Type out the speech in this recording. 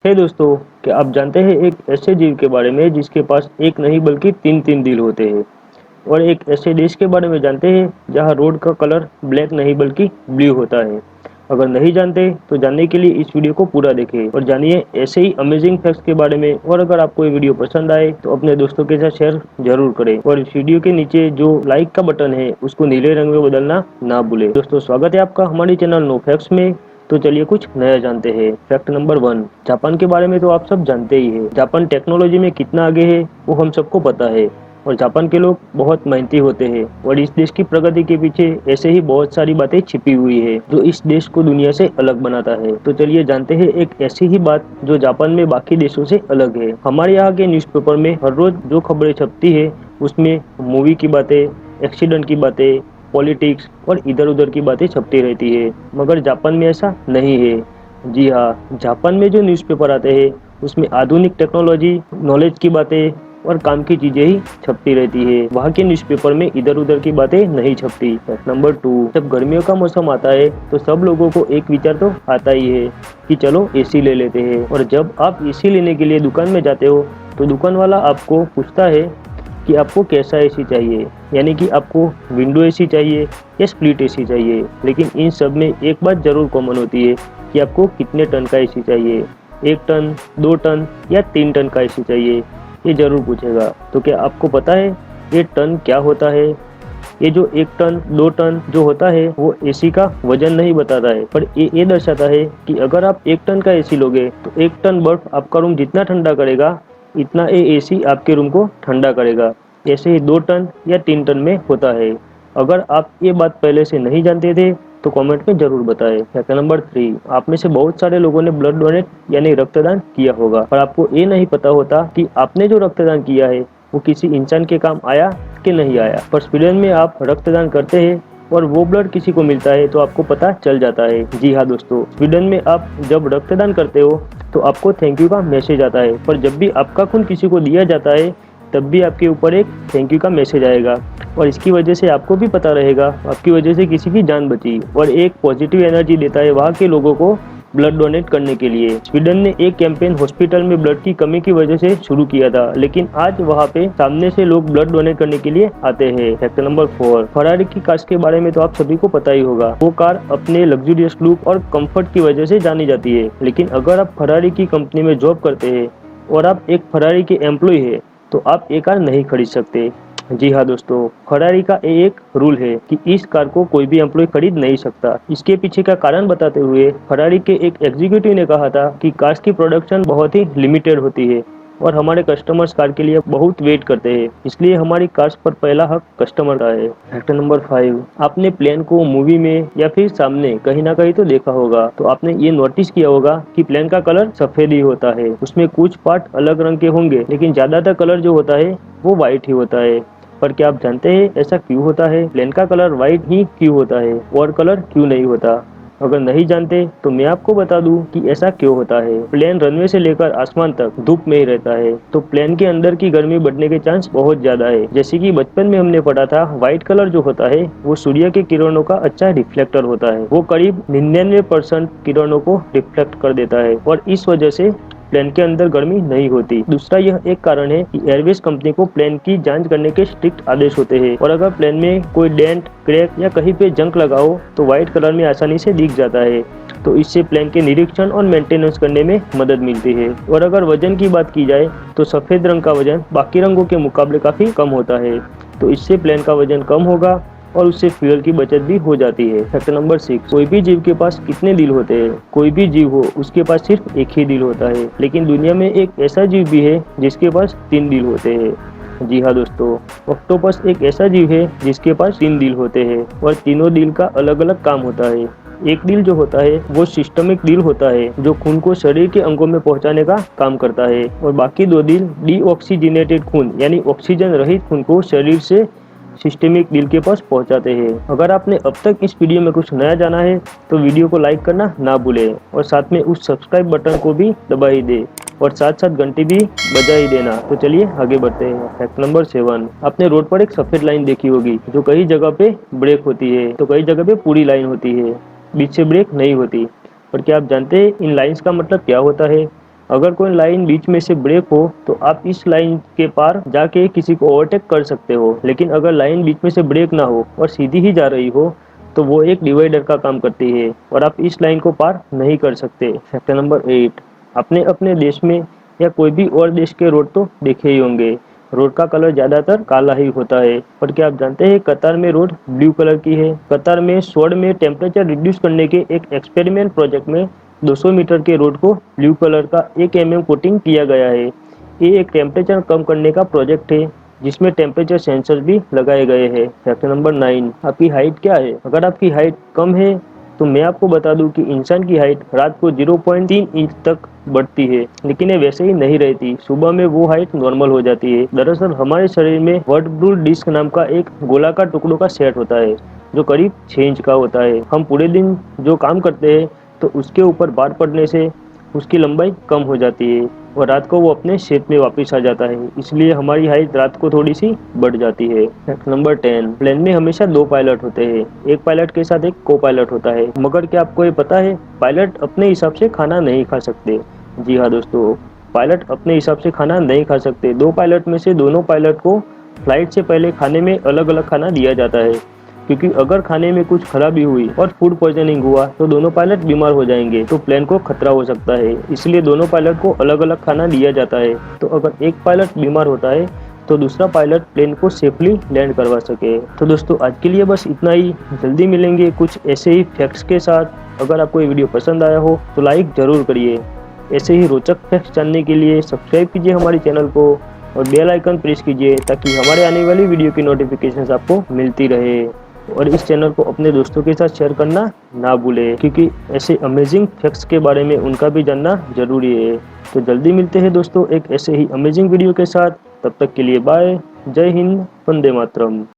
हे दोस्तों, क्या आप जानते हैं एक ऐसे जीव के बारे में जिसके पास एक नहीं बल्कि तीन तीन दिल होते हैं। और एक ऐसे देश के बारे में जानते हैं जहां रोड का कलर ब्लैक नहीं बल्कि ब्लू होता है। अगर नहीं जानते तो जानने के लिए इस वीडियो को पूरा देखें और जानिए ऐसे ही अमेजिंग फैक्ट्स के बारे में। और अगर आपको ये वीडियो पसंद आए तो अपने दोस्तों के साथ शेयर जरूर करें और इस वीडियो के नीचे जो लाइक का बटन है उसको नीले रंग में बदलना ना भूलें। दोस्तों, स्वागत है आपका हमारे चैनल नो फैक्ट्स में। तो चलिए कुछ नया जानते हैं। फैक्ट नंबर 1, जापान के बारे में तो आप सब जानते ही हैं। जापान टेक्नोलॉजी में कितना आगे है वो हम सबको पता है। और जापान के लोग बहुत मेहनती होते हैं और इस देश की प्रगति के पीछे ऐसे ही बहुत सारी बातें छिपी हुई है जो इस देश को दुनिया से अलग बनाता है। तो चलिए जानते हैं एक ऐसी ही बात जो जापान में बाकी देशों से अलग है। हमारे यहाँ के न्यूज़पेपर में हर रोज जो खबरें छपती है उसमें मूवी की बातें, एक्सीडेंट की बातें, पॉलिटिक्स और इधर उधर की बातें छपती रहती है। मगर जापान में ऐसा नहीं है। जी हाँ, जापान में जो न्यूज़पेपर आते हैं उसमें आधुनिक टेक्नोलॉजी, नॉलेज की बातें और काम की चीजें ही छपती रहती है। वहाँ के न्यूज़पेपर में इधर उधर की बातें नहीं छपती। नंबर 2, जब गर्मियों का मौसम आता है तो सब लोगों को एक विचार तो आता ही है कि चलो एसी ले लेते हैं। और जब आप एसी लेने के लिए दुकान में जाते हो तो दुकान वाला आपको पूछता है कि आपको कैसा एसी चाहिए, यानी कि आपको विंडो एसी चाहिए या स्प्लिट एसी चाहिए। लेकिन इन सब में एक बात जरूर कॉमन होती है कि आपको कितने टन का एसी चाहिए, 1 टन, 2 टन या 3 टन का एसी चाहिए, ये जरूर पूछेगा। तो क्या आपको पता है ये टन क्या होता है? ये जो 1 टन 2 टन जो होता है वो एसी का वजन नहीं बताता है, पर ये दर्शाता है कि अगर आप 1 टन का एसी लोगे तो 1 टन बर्फ आपका रूम जितना ठंडा करेगा इतना ये एसी आपके रूम को ठंडा करेगा। ऐसे ही 2 टन या 3 टन में होता है। अगर आप ये बात पहले से नहीं जानते थे तो कमेंट में जरूर बताएं। फैक्ट नंबर 3, आप में से बहुत सारे लोगों ने ब्लड डोनेट यानी रक्तदान किया होगा, पर आपको ये नहीं पता होता कि आपने जो रक्तदान किया है वो किसी इंसान के काम आया कि नहीं आया। पर स्वीडन में आप रक्तदान करते हैं और वो ब्लड किसी को मिलता है तो आपको पता चल जाता है। जी हाँ दोस्तों, स्वीडन में आप जब रक्तदान करते हो तो आपको थैंक यू का मैसेज आता है, पर जब भी आपका खून किसी को दिया जाता है तब भी आपके ऊपर एक थैंक यू का मैसेज आएगा। और इसकी वजह से आपको भी पता रहेगा आपकी वजह से किसी की जान बची, और एक पॉजिटिव एनर्जी देता है वहाँ के लोगों को ब्लड डोनेट करने के लिए। स्वीडन ने एक कैंपेन हॉस्पिटल में ब्लड की कमी की वजह से शुरू किया था, लेकिन आज वहाँ पे सामने से लोग ब्लड डोनेट करने के लिए आते हैं। फैक्ट नंबर 4, फरारी की कार के बारे में तो आप सभी को पता ही होगा। वो कार अपने लग्जरियस लुक और कंफर्ट की वजह से जानी जाती है। लेकिन अगर आप फरारी की कंपनी में जॉब करते हैं और आप एक फरारी के एम्प्लॉय है तो आप ये कार नहीं खरीद सकते। जी हाँ दोस्तों, फरारी का ये एक रूल है कि इस कार को कोई भी एम्प्लॉय खरीद नहीं सकता। इसके पीछे का कारण बताते हुए फरारी के एक एग्जीक्यूटिव ने कहा था कि कार्स की प्रोडक्शन बहुत ही लिमिटेड होती है और हमारे कस्टमर्स कार के लिए बहुत वेट करते हैं, इसलिए हमारी कार्स पर पहला हक कस्टमर का है। फैक्ट नंबर 5, आपने प्लेन को मूवी में या फिर सामने कहीं ना कहीं तो देखा होगा, तो आपने ये नोटिस किया होगा कि प्लेन का कलर सफेद ही होता है। उसमें कुछ पार्ट अलग रंग के होंगे लेकिन ज्यादातर कलर जो होता है वो व्हाइट ही होता है। पर क्या आप जानते हैं ऐसा क्यों होता है? प्लेन का कलर व्हाइट ही क्यों होता है और कलर क्यों नहीं होता? अगर नहीं जानते तो मैं आपको बता दूं कि ऐसा क्यों होता है। प्लेन रनवे से लेकर आसमान तक धूप में ही रहता है, तो प्लेन के अंदर की गर्मी बढ़ने के चांस बहुत ज्यादा है। जैसे कि बचपन में हमने पढ़ा था, व्हाइट कलर जो होता है वो सूर्य के किरणों का अच्छा रिफ्लेक्टर होता है। वो करीब 99% किरणों को रिफ्लेक्ट कर देता है और इस वजह से प्लेन के अंदर गर्मी नहीं होती। दूसरा यह एक कारण है कि एयरवेज कंपनी को प्लेन की जांच करने के स्ट्रिक्ट आदेश होते हैं, और अगर प्लेन में कोई डेंट, क्रैक या कहीं पे जंक लगा हो तो व्हाइट कलर में आसानी से दिख जाता है। तो इससे प्लेन के निरीक्षण और मेंटेनेंस करने में मदद मिलती है। और अगर वजन की बात की जाए तो सफेद रंग का वजन बाकी रंगों के मुकाबले काफी कम होता है, तो इससे प्लेन का वजन कम होगा और उससे फ्यूल की बचत भी हो जाती है। फैक्ट नंबर 6, कोई भी जीव के पास कितने दिल होते हैं? कोई भी जीव हो उसके पास सिर्फ एक ही दिल होता है, लेकिन दुनिया में एक ऐसा जीव भी है जिसके पास 3 दिल होते हैं। जी हाँ दोस्तों, ऑक्टोपस एक ऐसा जीव है जिसके पास 3 दिल होते हैं और तीनों दिल का अलग अलग काम होता है। एक दिल जो होता है वो सिस्टमिक दिल होता है जो खून को शरीर के अंगों में पहुंचाने का काम करता है, और बाकी 2 दिल डीऑक्सीजनेटेड खून यानी ऑक्सीजन रहित खून को शरीर से सिस्टमिक दिल के पास पहुंचाते हैं। अगर आपने अब तक इस वीडियो में कुछ नया जाना है तो वीडियो को लाइक करना ना भूलें और साथ में उस सब्सक्राइब बटन को भी दबा ही दे और साथ साथ घंटी भी बजा ही देना। तो चलिए आगे बढ़ते हैं। फैक्ट नंबर 7, आपने रोड पर एक सफेद लाइन देखी होगी जो कई जगह पे ब्रेक होती है तो कई जगह पे पूरी लाइन होती है, बीच से ब्रेक नहीं होती। पर क्या आप जानते हैं इन लाइंस का मतलब क्या होता है? अगर कोई लाइन बीच में से ब्रेक हो तो आप इस लाइन के पार जाके किसी को ओवरटेक कर सकते हो, लेकिन अगर लाइन बीच में से ब्रेक ना हो और सीधी ही जा रही हो तो वो एक डिवाइडर का काम करती है और आप इस लाइन को पार नहीं कर सकते। फैक्टर नंबर 8, अपने अपने देश में या कोई भी और देश के रोड तो देखे ही होंगे, रोड का कलर ज्यादातर काला ही होता है। पर क्या आप जानते हैं कतार में रोड ब्लू कलर की है? कतार में स्वर्ण में टेम्परेचर रिड्यूस करने के एक एक्सपेरिमेंट प्रोजेक्ट में 200 मीटर के रोड को ब्लू कलर का 1 mm कोटिंग किया गया है। ये एक टेम्परेचर कम करने का प्रोजेक्ट है जिसमें टेम्परेचर सेंसर भी लगाए गए हैं। फैक्टर नंबर 9, आपकी हाइट क्या है? अगर आपकी हाइट कम है तो मैं आपको बता दूं कि इंसान की हाइट रात को 0.3 इंच तक बढ़ती है, लेकिन ये वैसे ही नहीं रहती, सुबह में वो हाइट नॉर्मल हो जाती है। दरअसल हमारे शरीर में वर्टिब्रल डिस्क नाम का एक गोलाकार टुकड़ों का सेट होता है जो करीब 6 इंच का होता है। हम पूरे दिन जो काम करते हैं तो उसके ऊपर भार पड़ने से उसकी लंबाई कम हो जाती है और रात को वो अपने शेप में वापस आ जाता है, इसलिए हमारी हाइट रात को थोड़ी सी बढ़ जाती है। फैक्ट नंबर 10, प्लेन में हमेशा 2 पायलट होते हैं, एक पायलट के साथ एक को पायलट होता है। मगर क्या आपको ये पता है पायलट अपने हिसाब से खाना नहीं खा सकते? जी हाँ दोस्तों, पायलट अपने हिसाब से खाना नहीं खा सकते। 2 पायलट में से दोनों पायलट को फ्लाइट से पहले खाने में अलग अलग खाना दिया जाता है, क्योंकि अगर खाने में कुछ खराबी हुई और फूड पॉइजनिंग हुआ तो दोनों पायलट बीमार हो जाएंगे, तो प्लेन को खतरा हो सकता है, इसलिए दोनों पायलट को अलग अलग खाना दिया जाता है। तो अगर एक पायलट बीमार होता है तो दूसरा पायलट प्लेन को सेफली लैंड करवा सके। तो दोस्तों आज के लिए बस इतना ही, जल्दी मिलेंगे कुछ ऐसे ही फैक्ट्स के साथ। अगर आपको ये वीडियो पसंद आया हो तो लाइक जरूर करिए। ऐसे ही रोचक फैक्ट्स जानने के लिए सब्सक्राइब कीजिए हमारे चैनल को और बेल आइकन प्रेस कीजिए ताकि हमारे आने वाली वीडियो की नोटिफिकेशन आपको मिलती रहे। और इस चैनल को अपने दोस्तों के साथ शेयर करना ना भूले, क्योंकि ऐसे अमेजिंग फैक्ट्स के बारे में उनका भी जानना जरूरी है। तो जल्दी मिलते हैं दोस्तों एक ऐसे ही अमेजिंग वीडियो के साथ, तब तक के लिए बाय, जय हिंद, वंदे मातरम।